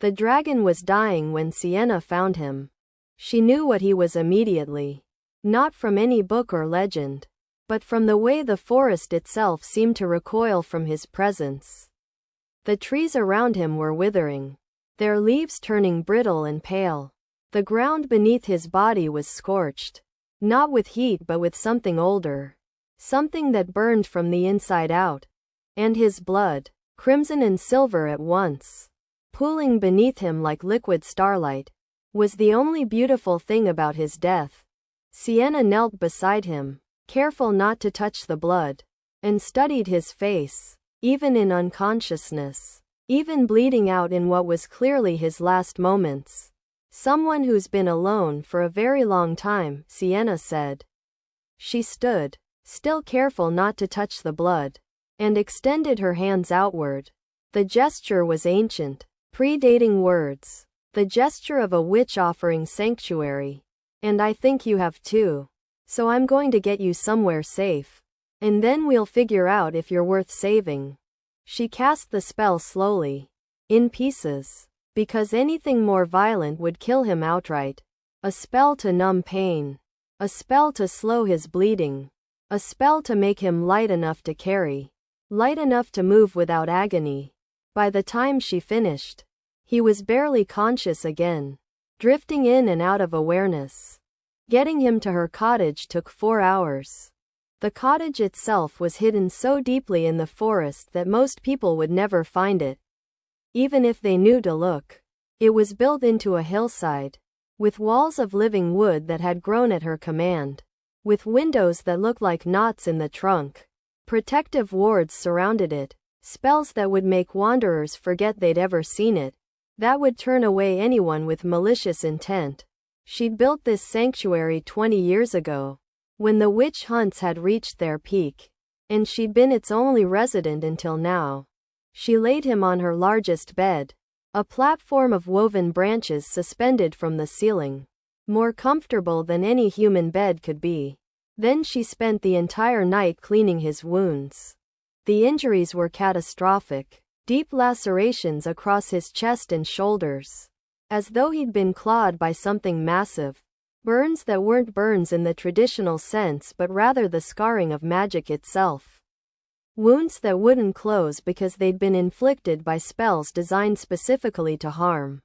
The dragon was dying when Sienna found him. She knew what he was immediately. Not from any book or legend, but from the way the forest itself seemed to recoil from his presence. The trees around him were withering, their leaves turning brittle and pale. The ground beneath his body was scorched, not with heat but with something older, something that burned from the inside out. And his blood, crimson and silver at once, pooling beneath him like liquid starlight, was the only beautiful thing about his death. Sienna knelt beside him, careful not to touch the blood, and studied his face, even in unconsciousness, even bleeding out in what was clearly his last moments. Someone who's been alone for a very long time, Sienna said. She stood, still careful not to touch the blood, and extended her hands outward. The gesture was ancient, predating words, the gesture of a witch offering sanctuary. And I think you have too. So I'm going to get you somewhere safe. And then we'll figure out if you're worth saving. She cast the spell slowly, in pieces, because anything more violent would kill him outright. A spell to numb pain. A spell to slow his bleeding. A spell to make him light enough to carry. Light enough to move without agony. By the time she finished, he was barely conscious again, drifting in and out of awareness. Getting him to her cottage took 4 hours. The cottage itself was hidden so deeply in the forest that most people would never find it, even if they knew to look. It was built into a hillside, with walls of living wood that had grown at her command, with windows that looked like knots in the trunk. Protective wards surrounded it, spells that would make wanderers forget they'd ever seen it, that would turn away anyone with malicious intent. She'd built this sanctuary 20 years ago, when the witch hunts had reached their peak, and she'd been its only resident until now. She laid him on her largest bed, a platform of woven branches suspended from the ceiling, more comfortable than any human bed could be. Then she spent the entire night cleaning his wounds. The injuries were catastrophic, deep lacerations across his chest and shoulders, as though he'd been clawed by something massive. Burns that weren't burns in the traditional sense but rather the scarring of magic itself. Wounds that wouldn't close because they'd been inflicted by spells designed specifically to harm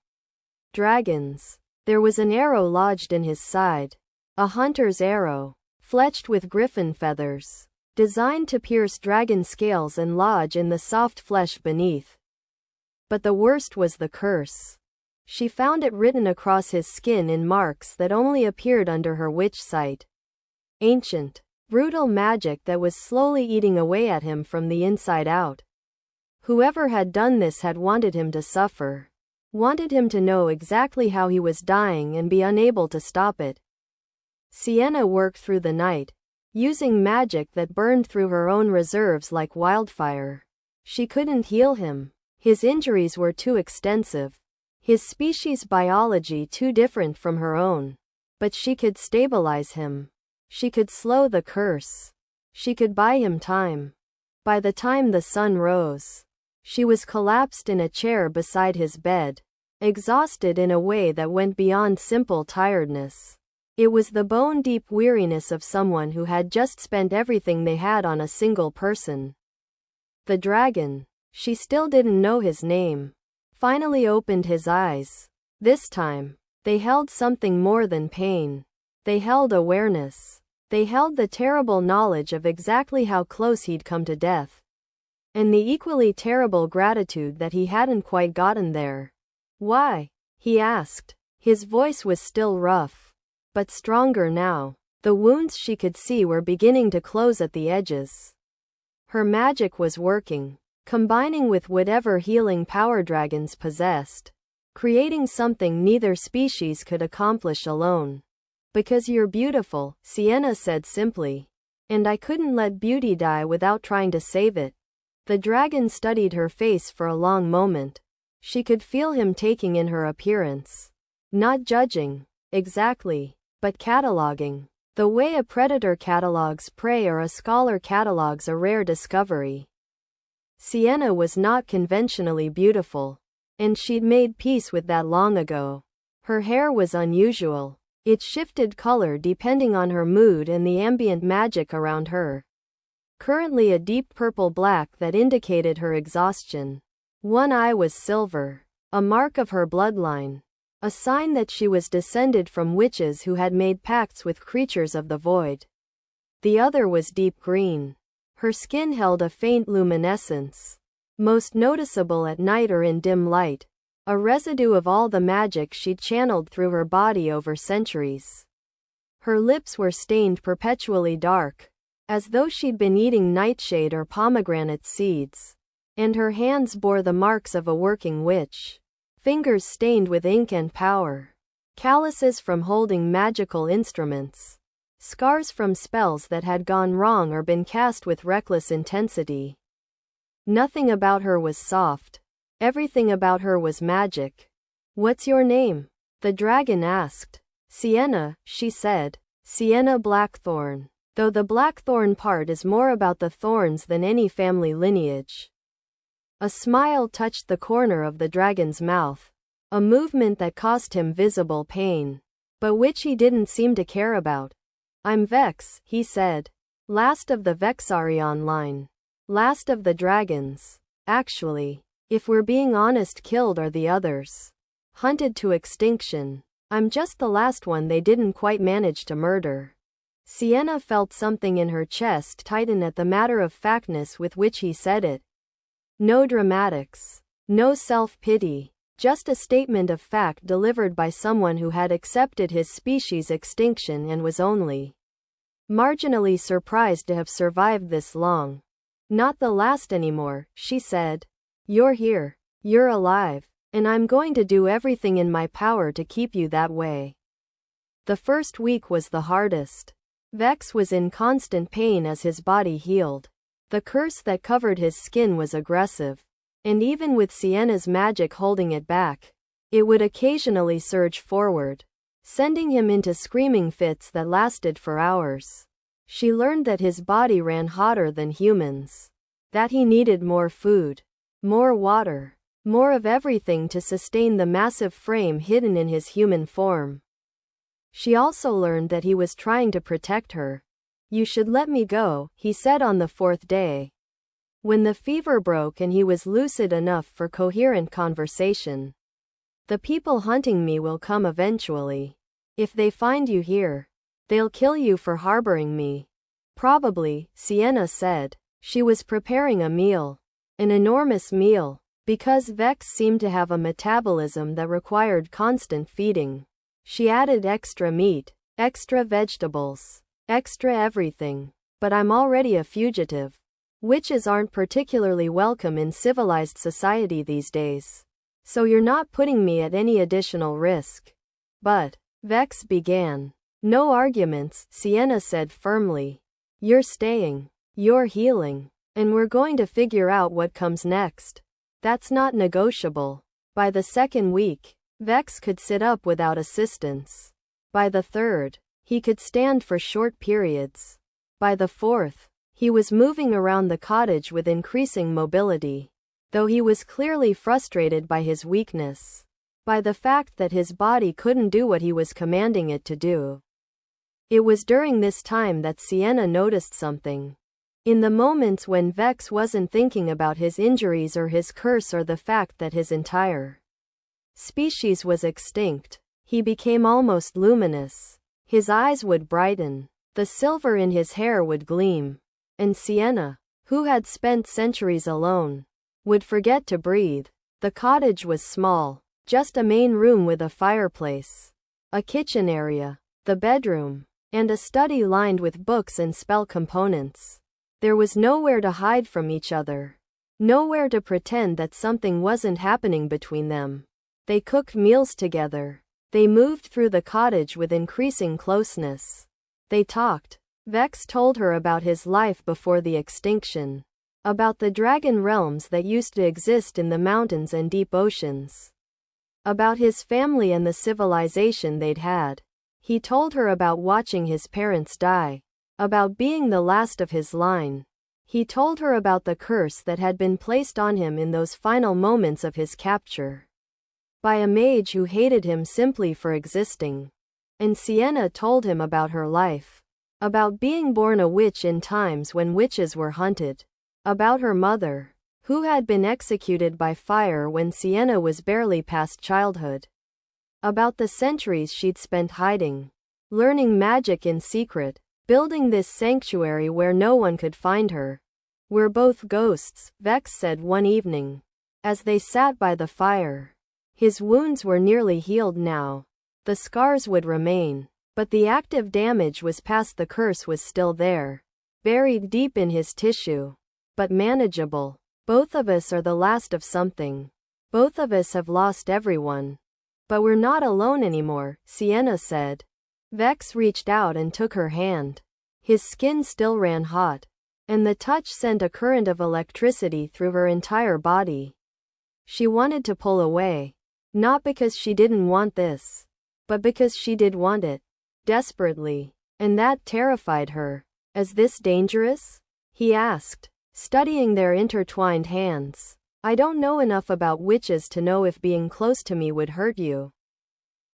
dragons. There was an arrow lodged in his side, a hunter's arrow, fletched with griffin feathers, designed to pierce dragon scales and lodge in the soft flesh beneath. But the worst was the curse. She found it written across his skin in marks that only appeared under her witch sight. Ancient, brutal magic that was slowly eating away at him from the inside out. Whoever had done this had wanted him to suffer, wanted him to know exactly how he was dying and be unable to stop it. Sienna worked through the night, using magic that burned through her own reserves like wildfire. She couldn't heal him. His injuries were too extensive, his species biology too different from her own. But she could stabilize him. She could slow the curse. She could buy him time. By the time the sun rose, she was collapsed in a chair beside his bed, exhausted in a way that went beyond simple tiredness. It was the bone-deep weariness of someone who had just spent everything they had on a single person. The dragon, she still didn't know his name, finally opened his eyes. This time, they held something more than pain. They held awareness. They held the terrible knowledge of exactly how close he'd come to death. And the equally terrible gratitude that he hadn't quite gotten there. Why? He asked. His voice was still rough, but stronger now. The wounds she could see were beginning to close at the edges. Her magic was working, combining with whatever healing power dragons possessed, creating something neither species could accomplish alone. Because you're beautiful, Sienna said simply. And I couldn't let beauty die without trying to save it. The dragon studied her face for a long moment. She could feel him taking in her appearance. Not judging, exactly, but cataloging. The way a predator catalogs prey or a scholar catalogs a rare discovery. Sienna was not conventionally beautiful. And she'd made peace with that long ago. Her hair was unusual. It shifted color depending on her mood and the ambient magic around her. Currently a deep purple-black that indicated her exhaustion. One eye was silver, a mark of her bloodline, a sign that she was descended from witches who had made pacts with creatures of the void. The other was deep green. Her skin held a faint luminescence, most noticeable at night or in dim light, a residue of all the magic she'd channeled through her body over centuries. Her lips were stained perpetually dark, as though she'd been eating nightshade or pomegranate seeds, and her hands bore the marks of a working witch, fingers stained with ink and power, calluses from holding magical instruments, scars from spells that had gone wrong or been cast with reckless intensity. Nothing about her was soft. Everything about her was magic. "What's your name?" the dragon asked. "Sienna," she said. "Sienna Blackthorn. Though the Blackthorn part is more about the thorns than any family lineage." A smile touched the corner of the dragon's mouth, a movement that caused him visible pain, but which he didn't seem to care about. "I'm Vex," he said. "Last of the Vexarion line. Last of the dragons. Actually, if we're being honest, killed are the others. Hunted to extinction. I'm just the last one they didn't quite manage to murder." Sienna felt something in her chest tighten at the matter-of-factness with which he said it. No dramatics. No self-pity. Just a statement of fact delivered by someone who had accepted his species' extinction and was only marginally surprised to have survived this long. "Not the last anymore," she said. "You're here. You're alive. And I'm going to do everything in my power to keep you that way." The first week was the hardest. Vex was in constant pain as his body healed. The curse that covered his skin was aggressive, and even with Sienna's magic holding it back, it would occasionally surge forward, sending him into screaming fits that lasted for hours. She learned that his body ran hotter than humans, that he needed more food, more water, more of everything to sustain the massive frame hidden in his human form. She also learned that he was trying to protect her. "You should let me go," he said on the fourth day, when the fever broke and he was lucid enough for coherent conversation. "The people hunting me will come eventually. If they find you here, they'll kill you for harboring me." "Probably," Sienna said. She was preparing a meal. An enormous meal, because Vex seemed to have a metabolism that required constant feeding. She added extra meat, extra vegetables, extra everything. "But I'm already a fugitive. Witches aren't particularly welcome in civilized society these days. So you're not putting me at any additional risk." "But," Vex began. "No arguments," Sienna said firmly. "You're staying. You're healing. And we're going to figure out what comes next. That's not negotiable." By the second week, Vex could sit up without assistance. By the third, he could stand for short periods. By the fourth, he was moving around the cottage with increasing mobility, though he was clearly frustrated by his weakness, by the fact that his body couldn't do what he was commanding it to do. It was during this time that Sienna noticed something. In the moments when Vex wasn't thinking about his injuries or his curse or the fact that his entire species was extinct, he became almost luminous. His eyes would brighten, the silver in his hair would gleam, and Sienna, who had spent centuries alone, would forget to breathe. The cottage was small, just a main room with a fireplace, a kitchen area, the bedroom, and a study lined with books and spell components. There was nowhere to hide from each other, nowhere to pretend that something wasn't happening between them. They cooked meals together. They moved through the cottage with increasing closeness. They talked. Vex told her about his life before the extinction, about the dragon realms that used to exist in the mountains and deep oceans, about his family and the civilization they'd had. He told her about watching his parents die, about being the last of his line. He told her about the curse that had been placed on him in those final moments of his capture. by a mage who hated him simply for existing. And Sienna told him about her life. About being born a witch in times when witches were hunted. About her mother, who had been executed by fire when Sienna was barely past childhood. About the centuries she'd spent hiding, learning magic in secret, building this sanctuary where no one could find her. "We're both ghosts," Vex said one evening, as they sat by the fire. His wounds were nearly healed now. The scars would remain, but the active damage was past. The curse was still there, buried deep in his tissue, but manageable. "Both of us are the last of something. Both of us have lost everyone. But we're not alone anymore," Sienna said. Vex reached out and took her hand. His skin still ran hot, and the touch sent a current of electricity through her entire body. She wanted to pull away, not because she didn't want this, but because she did want it, desperately, and that terrified her. "Is this dangerous?" he asked, studying their intertwined hands. "I don't know enough about witches to know if being close to me would hurt you."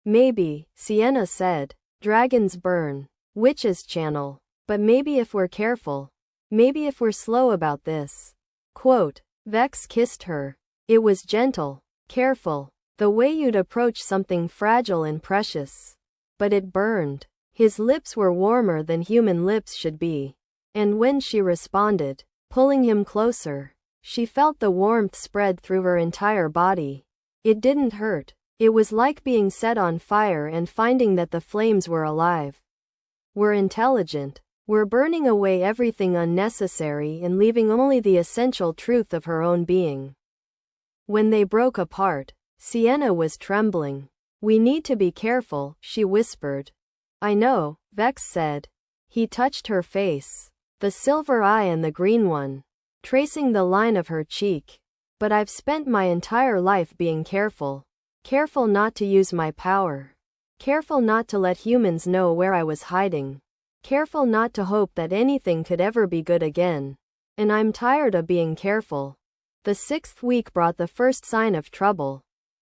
"Maybe," Sienna said. "Dragons burn. Witches channel. But maybe if we're careful. Maybe if we're slow about this." Quote. Vex kissed her. It was gentle, careful, the way you'd approach something fragile and precious. But it burned. His lips were warmer than human lips should be. And when she responded, pulling him closer, she felt the warmth spread through her entire body. It didn't hurt. It was like being set on fire and finding that the flames were alive. "We're intelligent. We're burning away everything unnecessary and leaving only the essential truth of her own being." When they broke apart, Sienna was trembling. "We need to be careful," she whispered. "I know," Vex said. He touched her face, the silver eye and the green one, tracing the line of her cheek. "But I've spent my entire life being careful. Careful not to use my power. Careful not to let humans know where I was hiding. Careful not to hope that anything could ever be good again. And I'm tired of being careful." The 6th week brought the first sign of trouble.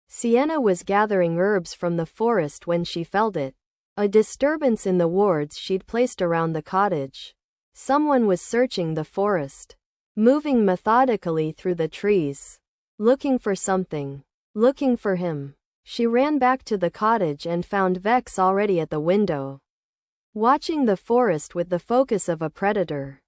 Sienna was gathering herbs from the forest when she felt it. A disturbance in the wards she'd placed around the cottage. Someone was searching the forest, moving methodically through the trees, looking for something, looking for him. She ran back to the cottage and found Vex already at the window, watching the forest with the focus of a predator.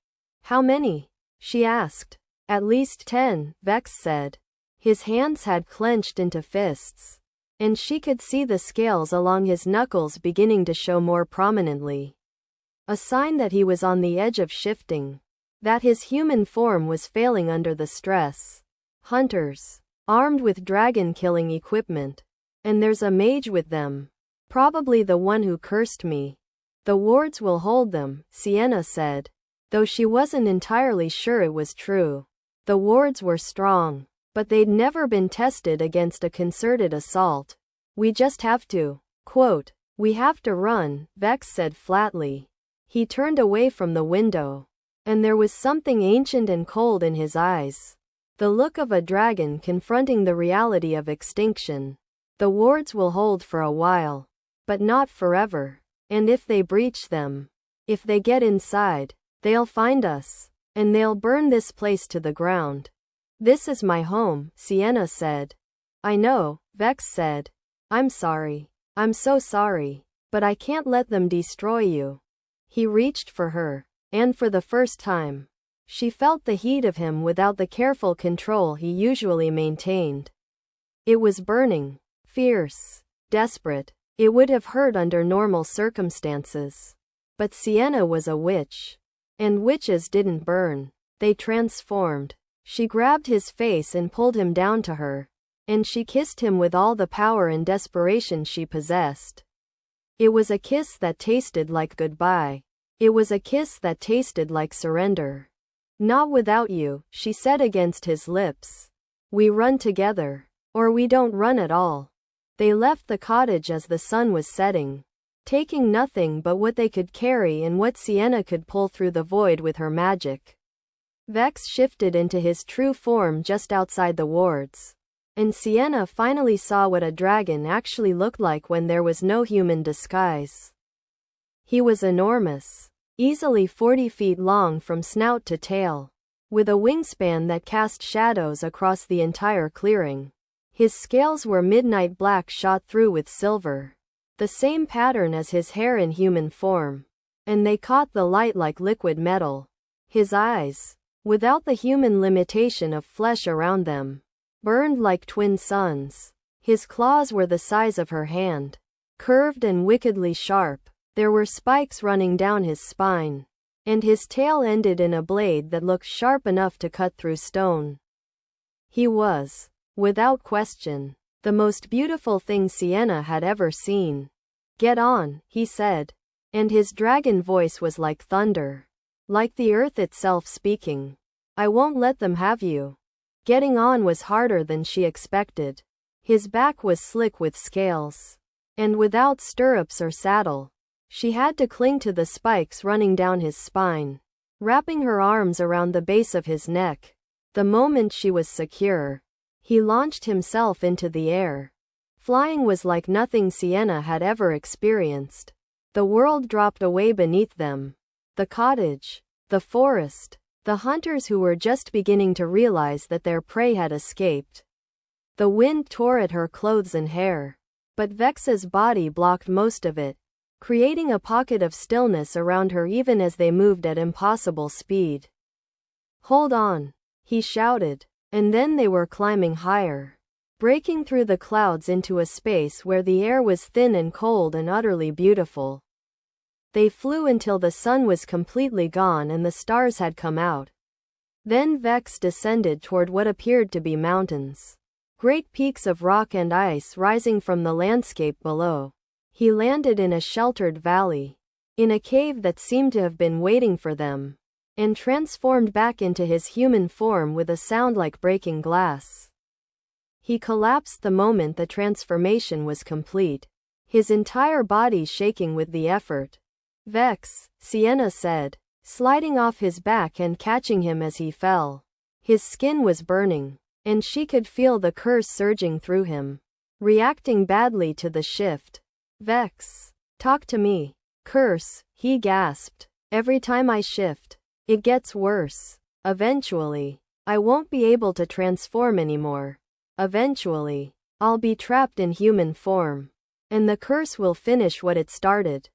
"How many?" she asked. "At least 10, Vex said. His hands had clenched into fists, and she could see the scales along his knuckles beginning to show more prominently. A sign that he was on the edge of shifting, that his human form was failing under the stress. "Hunters, armed with dragon-killing equipment. And there's a mage with them. Probably the one who cursed me. The wards will hold them," Sienna said, though she wasn't entirely sure it was true. The wards were strong, but they'd never been tested against a concerted assault. "We just have to." Quote, "We have to run," Vex said flatly. He turned away from the window, and there was something ancient and cold in his eyes. The look of a dragon confronting the reality of extinction. "The wards will hold for a while, but not forever. And if they breach them, if they get inside, they'll find us, and they'll burn this place to the ground." "This is my home," Sienna said. "I know," Vex said. "I'm sorry. I'm so sorry. But I can't let them destroy you." He reached for her, and for the first time, she felt the heat of him without the careful control he usually maintained. It was burning, fierce, desperate. It would have hurt under normal circumstances. But Sienna was a witch. And witches didn't burn. They transformed. She grabbed his face and pulled him down to her. And she kissed him with all the power and desperation she possessed. It was a kiss that tasted like goodbye. It was a kiss that tasted like surrender. "Not without you," she said against his lips. "We run together. Or we don't run at all." They left the cottage as the sun was setting, taking nothing but what they could carry and what Sienna could pull through the void with her magic. Vex shifted into his true form just outside the wards, And Sienna finally saw what a dragon actually looked like when there was no human disguise. He was enormous, easily 40 feet long from snout to tail, with a wingspan that cast shadows across the entire clearing. His scales were midnight black shot through with silver, the same pattern as his hair in human form, and they caught the light like liquid metal. His eyes, without the human limitation of flesh around them, burned like twin suns. His claws were the size of her hand, curved and wickedly sharp. There were spikes running down his spine, and his tail ended in a blade that looked sharp enough to cut through stone. He was, without question, the most beautiful thing Sienna had ever seen. "Get on," he said, and his dragon voice was like thunder, like the earth itself speaking. "I won't let them have you." Getting on was harder than she expected. His back was slick with scales, and without stirrups or saddle, she had to cling to the spikes running down his spine, wrapping her arms around the base of his neck. The moment she was secure, he launched himself into the air. Flying was like nothing Sienna had ever experienced. The world dropped away beneath them. The cottage, the forest, the hunters who were just beginning to realize that their prey had escaped. The wind tore at her clothes and hair, but Vex's body blocked most of it, creating a pocket of stillness around her even as they moved at impossible speed. "Hold on," he shouted, and then they were climbing higher, breaking through the clouds into a space where the air was thin and cold and utterly beautiful. They flew until the sun was completely gone and the stars had come out. Then Vex descended toward what appeared to be mountains, great peaks of rock and ice rising from the landscape below. He landed in a sheltered valley, in a cave that seemed to have been waiting for them, and transformed back into his human form with a sound like breaking glass. He collapsed the moment the transformation was complete, his entire body shaking with the effort. "Vex," Sienna said, sliding off his back and catching him as he fell. His skin was burning, and she could feel the curse surging through him, reacting badly to the shift. "Vex, talk to me." "Curse," he gasped. "Every time I shift, it gets worse. Eventually, I won't be able to transform anymore. Eventually, I'll be trapped in human form, and the curse will finish what it started."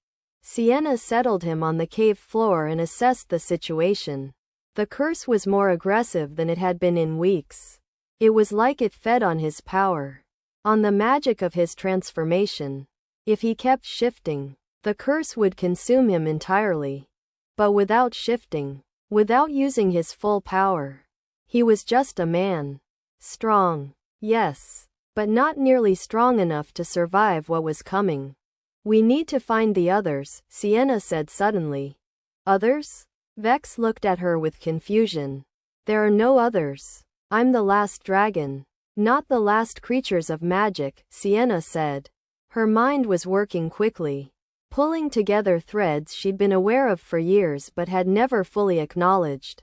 Sienna settled him on the cave floor and assessed the situation. The curse was more aggressive than it had been in weeks. It was like it fed on his power, on the magic of his transformation. If he kept shifting, the curse would consume him entirely. But without shifting, without using his full power, he was just a man. Strong, yes, but not nearly strong enough to survive what was coming. "We need to find the others," Sienna said suddenly. "Others?" Vex looked at her with confusion. "There are no others. I'm the last dragon, not the last creatures of magic," Sienna said. Her mind was working quickly, pulling together threads she'd been aware of for years but had never fully acknowledged.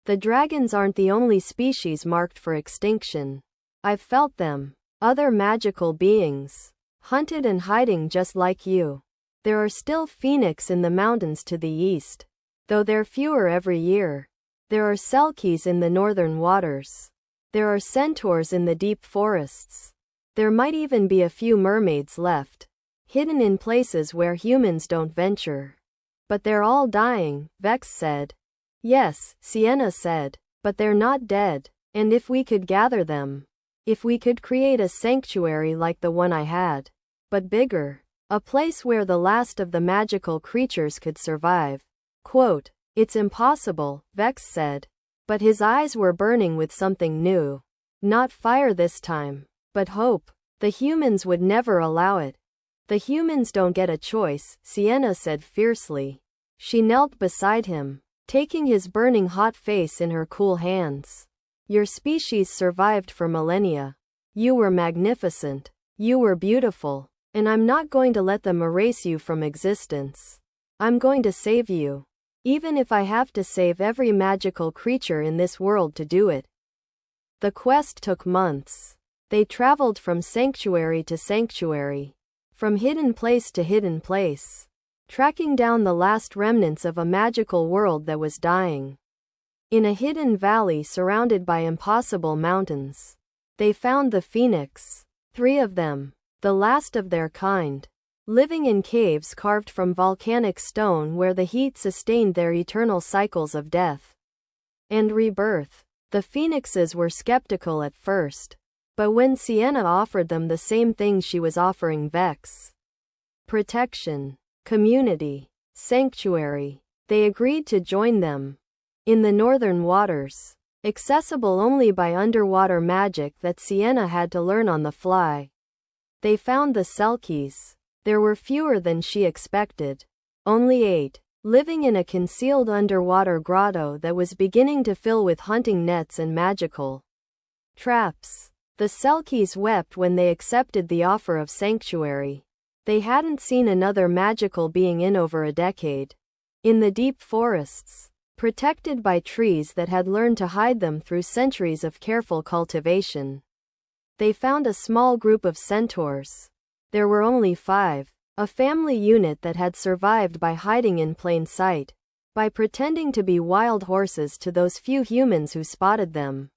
"The dragons aren't the only species marked for extinction. I've felt them. Other magical beings, hunted and hiding just like you. There are still phoenix in the mountains to the east, though they're fewer every year. There are selkies in the northern waters. There are centaurs in the deep forests. There might even be a few mermaids left, hidden in places where humans don't venture. But they're all dying," Vex said. "Yes," Sienna said, "but they're not dead. And if we could gather them, if we could create a sanctuary like the one I had, but bigger, a place where the last of the magical creatures could survive." Quote, "It's impossible," Vex said. But his eyes were burning with something new. Not fire this time, but hope. The humans would never allow it. "The humans don't get a choice," Sienna said fiercely. She knelt beside him, taking his burning hot face in her cool hands. "Your species survived for millennia. You were magnificent. You were beautiful. And I'm not going to let them erase you from existence. I'm going to save you. Even if I have to save every magical creature in this world to do it." The quest took months. They traveled from sanctuary to sanctuary, from hidden place to hidden place, tracking down the last remnants of a magical world that was dying. In a hidden valley surrounded by impossible mountains, they found the phoenix, 3 of them, the last of their kind, living in caves carved from volcanic stone where the heat sustained their eternal cycles of death and rebirth. The phoenixes were skeptical at first, but when Sienna offered them the same things she was offering Vex, protection, community, sanctuary, they agreed to join them. In the northern waters, accessible only by underwater magic that Sienna had to learn on the fly, they found the Selkies. There were fewer than she expected. Only 8, living in a concealed underwater grotto that was beginning to fill with hunting nets and magical traps. The Selkies wept when they accepted the offer of sanctuary. They hadn't seen another magical being in over a decade. In the deep forests, protected by trees that had learned to hide them through centuries of careful cultivation, they found a small group of centaurs. There were only 5, a family unit that had survived by hiding in plain sight, by pretending to be wild horses to those few humans who spotted them.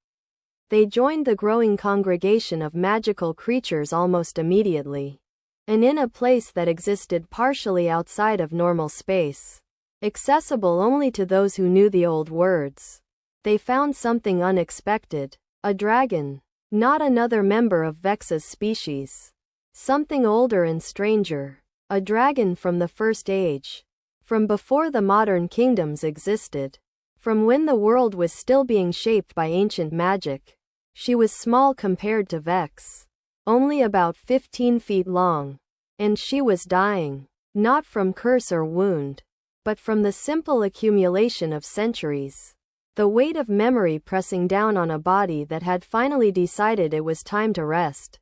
They joined the growing congregation of magical creatures almost immediately, and in a place that existed partially outside of normal space, accessible only to those who knew the old words, they found something unexpected. A dragon. Not another member of Vex's species. Something older and stranger. A dragon from the First Age. From before the modern kingdoms existed. From when the world was still being shaped by ancient magic. She was small compared to Vex. Only about 15 feet long. And she was dying. Not from curse or wound, but from the simple accumulation of centuries. The weight of memory pressing down on a body that had finally decided it was time to rest.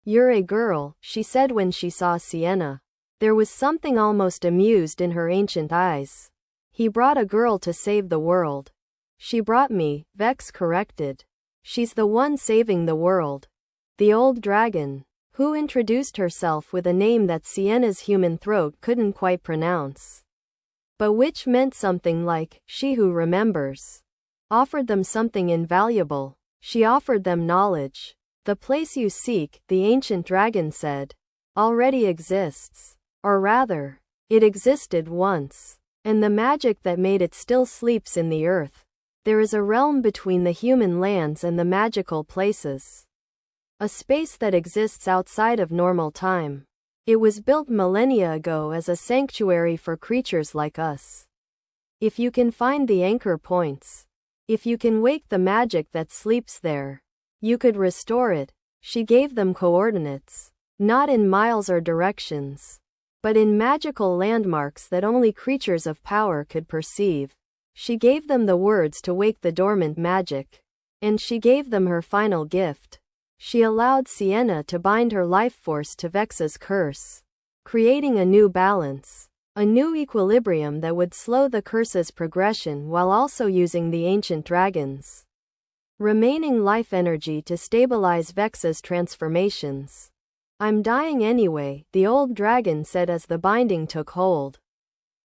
"You're a girl," she said when she saw Sienna. There was something almost amused in her ancient eyes. "He brought a girl to save the world." "She brought me," Vex corrected. "She's the one saving the world." The old dragon, who introduced herself with a name that Sienna's human throat couldn't quite pronounce, but which meant something like, "she who remembers," offered them something invaluable. She offered them knowledge. "The place you seek," the ancient dragon said, "already exists. Or rather, it existed once. And the magic that made it still sleeps in the earth. There is a realm between the human lands and the magical places. A space that exists outside of normal time. It was built millennia ago as a sanctuary for creatures like us. If you can find the anchor points, if you can wake the magic that sleeps there, you could restore it." She gave them coordinates, not in miles or directions, but in magical landmarks that only creatures of power could perceive. She gave them the words to wake the dormant magic, and she gave them her final gift. She allowed Sienna to bind her life force to Vex's curse, creating a new balance, a new equilibrium that would slow the curse's progression while also using the ancient dragon's remaining life energy to stabilize Vex's transformations. "I'm dying anyway," the old dragon said as the binding took hold.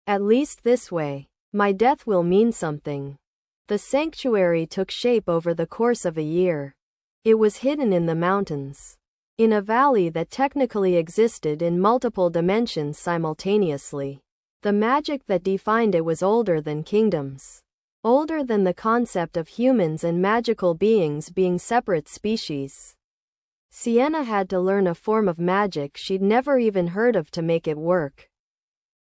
"At least this way, my death will mean something." The sanctuary took shape over the course of a year. It was hidden in the mountains, in a valley that technically existed in multiple dimensions simultaneously. The magic that defined it was older than kingdoms, older than the concept of humans and magical beings being separate species. Sienna had to learn a form of magic she'd never even heard of to make it work.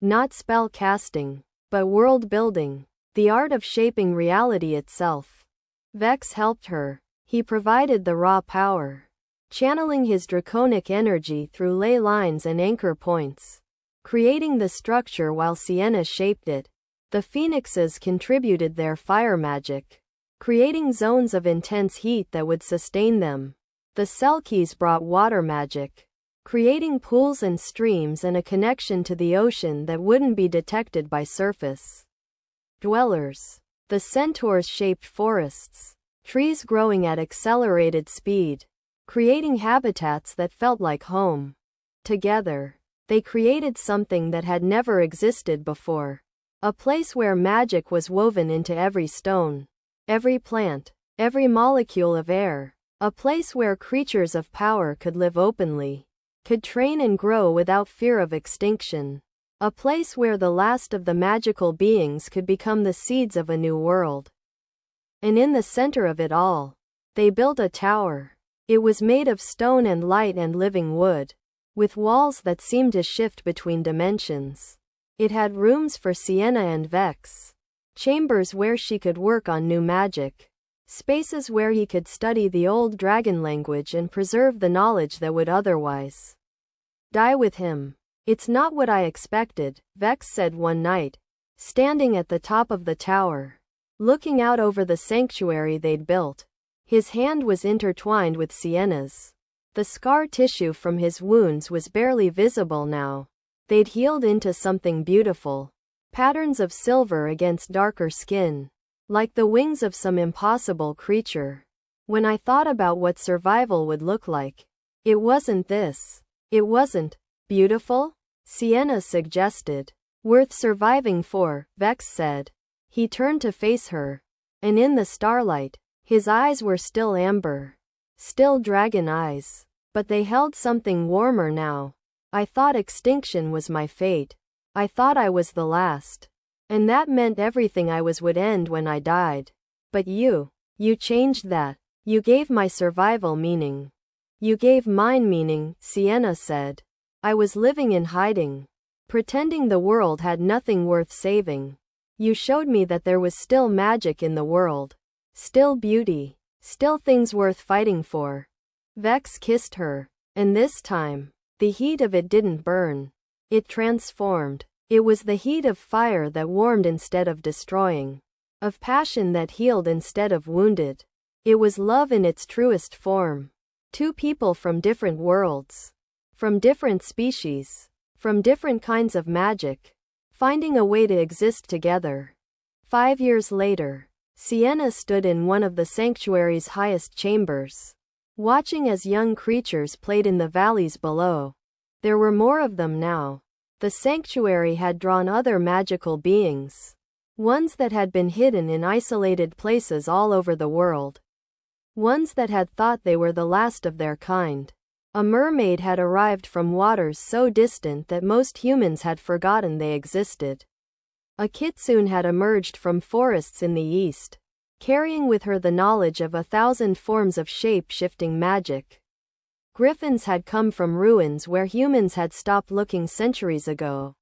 Not spell casting, but world building, the art of shaping reality itself. Vex helped her. He provided the raw power, channeling his draconic energy through ley lines and anchor points, creating the structure while Sienna shaped it. The phoenixes contributed their fire magic, creating zones of intense heat that would sustain them. The Selkies brought water magic, creating pools and streams and a connection to the ocean that wouldn't be detected by surface dwellers. The centaurs shaped forests, trees growing at accelerated speed, creating habitats that felt like home. Together, they created something that had never existed before. A place where magic was woven into every stone, every plant, every molecule of air. A place where creatures of power could live openly, could train and grow without fear of extinction. A place where the last of the magical beings could become the seeds of a new world. And in the center of it all, they built a tower. It was made of stone and light and living wood, with walls that seemed to shift between dimensions. It had rooms for Sienna and Vex, chambers where she could work on new magic, spaces where he could study the old dragon language and preserve the knowledge that would otherwise die with him. It's not what I expected, Vex said one night, standing at the top of the tower, looking out over the sanctuary they'd built. His hand was intertwined with Sienna's. The scar tissue from his wounds was barely visible now. They'd healed into something beautiful. Patterns of silver against darker skin, like the wings of some impossible creature. When I thought about what survival would look like, it wasn't this. It wasn't beautiful, Sienna suggested. Worth surviving for, Vex said. He turned to face her, and in the starlight, his eyes were still amber. Still dragon eyes, but they held something warmer now. I thought extinction was my fate. I thought I was the last. And that meant everything I was would end when I died. But you changed that. You gave my survival meaning. You gave mine meaning, Sienna said. I was living in hiding, pretending the world had nothing worth saving. You showed me that there was still magic in the world. Still beauty. Still things worth fighting for. Vex kissed her. And this time, the heat of it didn't burn. It transformed. It was the heat of fire that warmed instead of destroying. Of passion that healed instead of wounded. It was love in its truest form. Two people from different worlds. From different species. From different kinds of magic. Finding a way to exist together. 5 years later, Sienna stood in one of the sanctuary's highest chambers, watching as young creatures played in the valleys below. There were more of them now. The sanctuary had drawn other magical beings. Ones that had been hidden in isolated places all over the world. Ones that had thought they were the last of their kind. A mermaid had arrived from waters so distant that most humans had forgotten they existed. A kitsune had emerged from forests in the east, carrying with her the knowledge of 1,000 forms of shape-shifting magic. Griffins had come from ruins where humans had stopped looking centuries ago.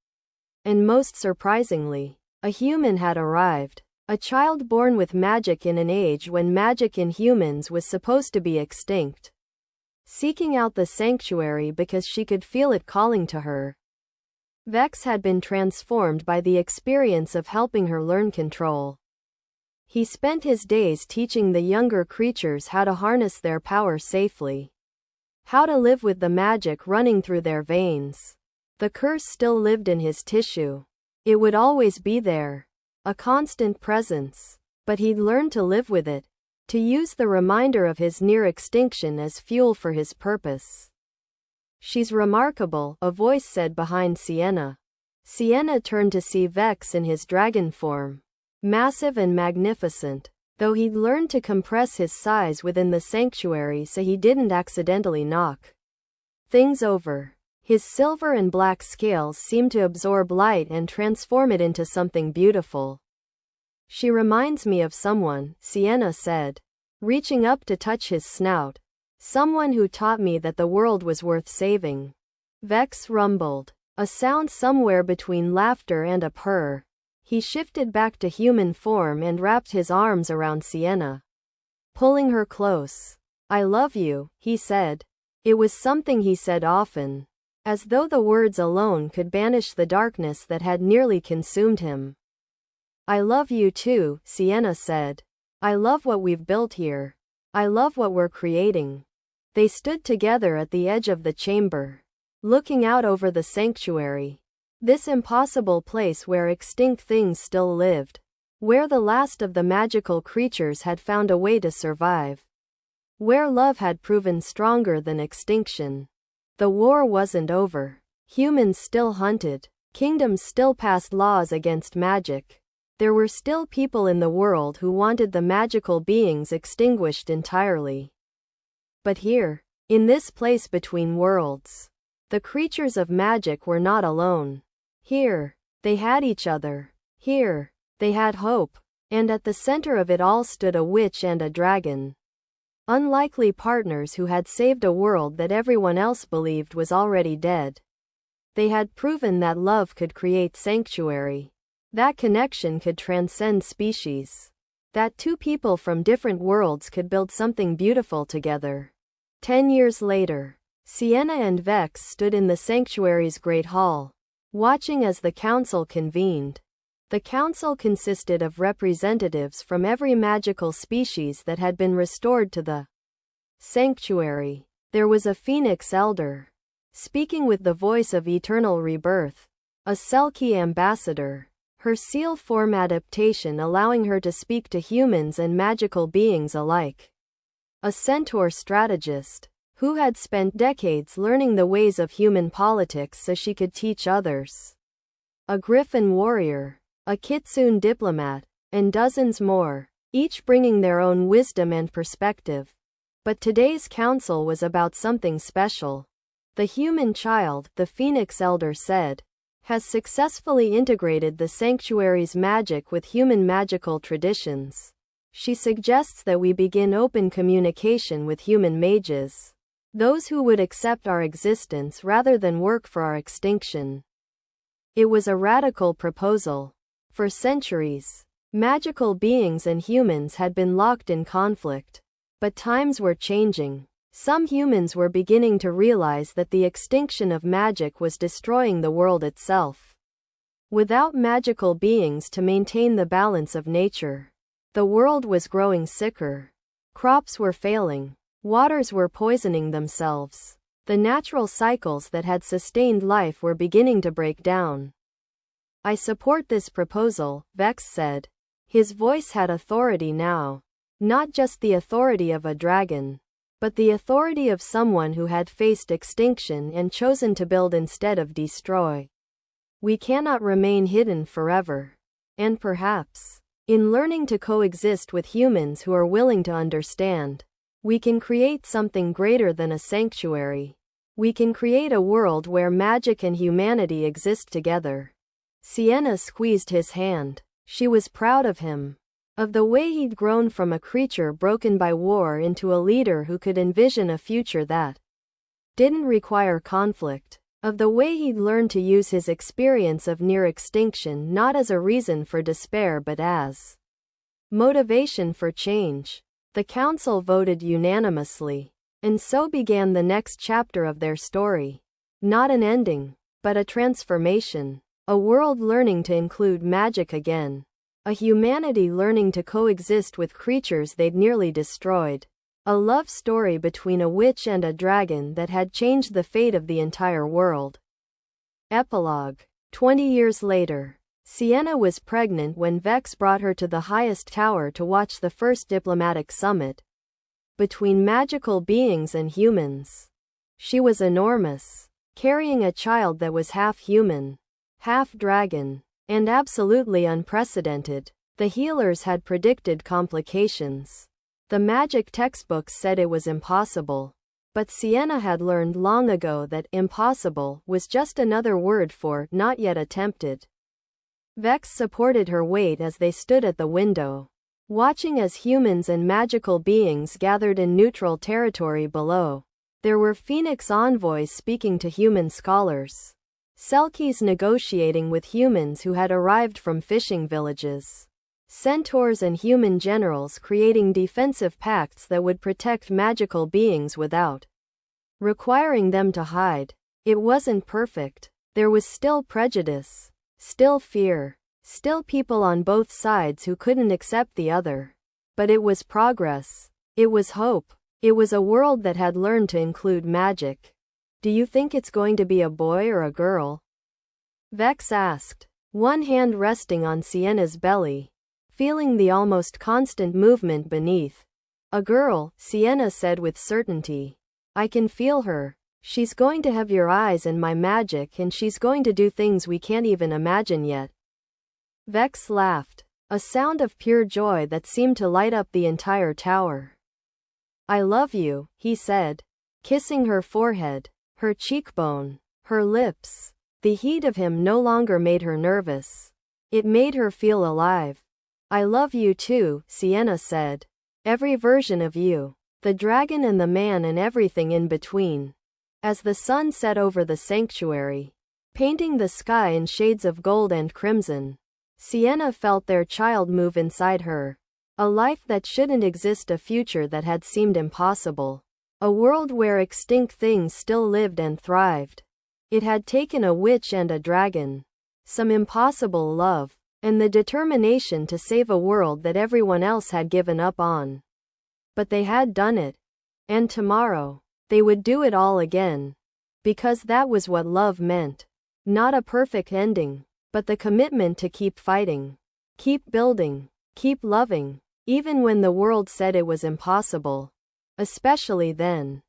And most surprisingly, a human had arrived. A child born with magic in an age when magic in humans was supposed to be extinct. Seeking out the sanctuary because she could feel it calling to her. Vex had been transformed by the experience of helping her learn control. He spent his days teaching the younger creatures how to harness their power safely. How to live with the magic running through their veins. The curse still lived in his tissue. It would always be there. A constant presence. But he'd learned to live with it. To use the reminder of his near extinction as fuel for his purpose. She's remarkable, a voice said behind Sienna. Sienna turned to see Vex in his dragon form. Massive and magnificent. Though he'd learned to compress his size within the sanctuary so he didn't accidentally knock things over. His silver and black scales seemed to absorb light and transform it into something beautiful. She reminds me of someone, Sienna said, reaching up to touch his snout. Someone who taught me that the world was worth saving. Vex rumbled, a sound somewhere between laughter and a purr. He shifted back to human form and wrapped his arms around Sienna, pulling her close. I love you, he said. It was something he said often, as though the words alone could banish the darkness that had nearly consumed him. I love you too, Sienna said. I love what we've built here. I love what we're creating. They stood together at the edge of the chamber, looking out over the sanctuary. This impossible place where extinct things still lived. Where the last of the magical creatures had found a way to survive. where love had proven stronger than extinction. The war wasn't over. Humans still hunted. Kingdoms still passed laws against magic. There were still people in the world who wanted the magical beings extinguished entirely. But here, in this place between worlds, the creatures of magic were not alone. Here, they had each other. Here, they had hope. And at the center of it all stood a witch and a dragon. Unlikely partners who had saved a world that everyone else believed was already dead. They had proven that love could create sanctuary. That connection could transcend species. That two people from different worlds could build something beautiful together. 10 years later, Sienna and Vex stood in the sanctuary's great hall, watching as the council convened. The council consisted of representatives from every magical species that had been restored to the sanctuary. There was a phoenix elder, speaking with the voice of eternal rebirth, a Selkie ambassador, her seal form adaptation allowing her to speak to humans and magical beings alike, a centaur strategist, who had spent decades learning the ways of human politics so she could teach others, a griffin warrior, a kitsune diplomat, and dozens more, each bringing their own wisdom and perspective. But today's council was about something special. The human child, the Phoenix Elder said, has successfully integrated the sanctuary's magic with human magical traditions. She suggests that we begin open communication with human mages, those who would accept our existence rather than work for our extinction. It was a radical proposal. For centuries, magical beings and humans had been locked in conflict. But times were changing. Some humans were beginning to realize that the extinction of magic was destroying the world itself. Without magical beings to maintain the balance of nature, the world was growing sicker. Crops were failing. Waters were poisoning themselves. The natural cycles that had sustained life were beginning to break down. I support this proposal, Vex said. His voice had authority now. Not just the authority of a dragon, but the authority of someone who had faced extinction and chosen to build instead of destroy. We cannot remain hidden forever. And perhaps, in learning to coexist with humans who are willing to understand, we can create something greater than a sanctuary. We can create a world where magic and humanity exist together. Sienna squeezed his hand. She was proud of him. Of the way he'd grown from a creature broken by war into a leader who could envision a future that didn't require conflict. Of the way he'd learned to use his experience of near extinction not as a reason for despair but as motivation for change. The council voted unanimously. And so began the next chapter of their story. Not an ending, but a transformation. A world learning to include magic again. A humanity learning to coexist with creatures they'd nearly destroyed. A love story between a witch and a dragon that had changed the fate of the entire world. Epilogue. 20 years later, Sienna was pregnant when Vex brought her to the highest tower to watch the first diplomatic summit between magical beings and humans. She was enormous, carrying a child that was half human, half dragon, and absolutely unprecedented. The healers had predicted complications. The magic textbooks said it was impossible. But Sienna had learned long ago that impossible was just another word for not yet attempted. Vex supported her weight as they stood at the window, watching as humans and magical beings gathered in neutral territory below. There were Phoenix envoys speaking to human scholars, Selkies negotiating with humans who had arrived from fishing villages, centaurs and human generals creating defensive pacts that would protect magical beings without requiring them to hide. It wasn't perfect. There was still prejudice, still fear, still people on both sides who couldn't accept the other. But it was progress. It was hope. It was a world that had learned to include magic. Do you think it's going to be a boy or a girl? Vex asked, one hand resting on Sienna's belly, feeling the almost constant movement beneath. A girl, Sienna said with certainty. I can feel her. She's going to have your eyes and my magic, and she's going to do things we can't even imagine yet. Vex laughed, a sound of pure joy that seemed to light up the entire tower. I love you, he said, kissing her forehead, her cheekbone, her lips. The heat of him no longer made her nervous. It made her feel alive. I love you too, Sienna said. Every version of you. The dragon and the man and everything in between. As the sun set over the sanctuary, painting the sky in shades of gold and crimson, Sienna felt their child move inside her. A life that shouldn't exist, a future that had seemed impossible. A world where extinct things still lived and thrived. It had taken a witch and a dragon, some impossible love, and the determination to save a world that everyone else had given up on. But they had done it. And tomorrow, they would do it all again. Because that was what love meant. Not a perfect ending, but the commitment to keep fighting, keep building, keep loving, even when the world said it was impossible. Especially then.